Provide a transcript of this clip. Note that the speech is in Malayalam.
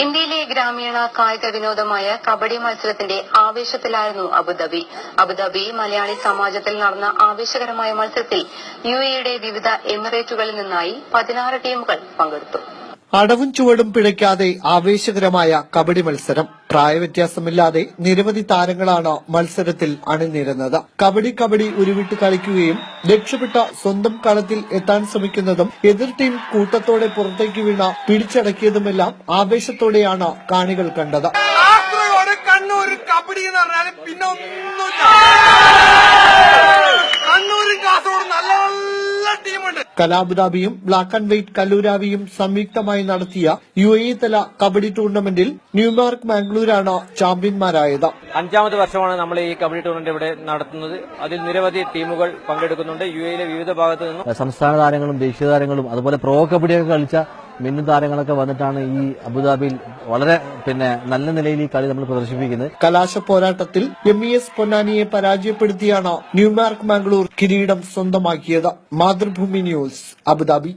ഇന്ത്യയിലെ ഗ്രാമീണ കായിക വിനോദമായ കബഡി മത്സരത്തിന്റെ ആവേശത്തിലായിരുന്നു അബുദാബി മലയാളി സമാജത്തിൽ നടന്ന ആവേശകരമായ മത്സരത്തിൽ യുഎഇയുടെ വിവിധ എമിറേറ്റുകളിൽ നിന്നായി 16 ടീമുകൾ പങ്കെടുത്തു. അടവും ചുവടും പിഴയ്ക്കാതെ ആവേശകരമായ കബഡി മത്സരം. പ്രായവ്യത്യാസമില്ലാതെ നിരവധി താരങ്ങളാണ് മത്സരത്തിൽ അണിനിരന്നത്. കബഡി ഉരുവിട്ട് കളിക്കുകയും രക്ഷപ്പെട്ട സ്വന്തം കളത്തിൽ എത്താൻ ശ്രമിക്കുന്നതും എതിർ ടീം കൂട്ടത്തോടെ പുറത്തേക്ക് വീണ പിടിച്ചടക്കിയതുമെല്ലാം ആവേശത്തോടെയാണ് കാണികൾ കണ്ടത്. കണ്ണൂർ കബഡി എന്ന് പറഞ്ഞാൽ പിന്നെ ഒന്നുമില്ല. കണ്ണൂരും കാസർഗോഡ് നല്ല നല്ല ടീമുണ്ട്. കലാബുദാബിയും ബ്ലാക്ക് ആൻഡ് വൈറ്റ് കല്ലൂരാവിയും സംയുക്തമായി നടത്തിയ യുഎഇ തല കബഡി ടൂർണമെന്റിൽ ന്യൂമാർക്ക് മാംഗ്ലൂരാണ് ചാമ്പ്യന്മാരായത്. 5ാമത്തെ വർഷമാണ് നമ്മൾ ഈ കബഡി ടൂർണമെന്റ് ഇവിടെ നടത്തുന്നത്. അതിൽ നിരവധി ടീമുകൾ പങ്കെടുക്കുന്നുണ്ട്. യുഎഇയിലെ വിവിധ ഭാഗത്തു നിന്നും സംസ്ഥാന താരങ്ങളും ദേശീയ താരങ്ങളും അതുപോലെ പ്രോ കബഡിയൊക്കെ കളിച്ച മിന്നും താരങ്ങളൊക്കെ വന്നിട്ടാണ് ഈ അബുദാബിയിൽ വളരെ നല്ല നിലയിൽ ഈ കളി നമ്മൾ പ്രദർശിപ്പിക്കുന്നത്. കലാശ പോരാട്ടത്തിൽ MES പൊന്നാനിയെ പരാജയപ്പെടുത്തിയാണ് ന്യൂമാർക്ക് മാംഗ്ലൂർ കിരീടം സ്വന്തമാക്കിയത്. Mathrubhumi news, Abu Dhabi.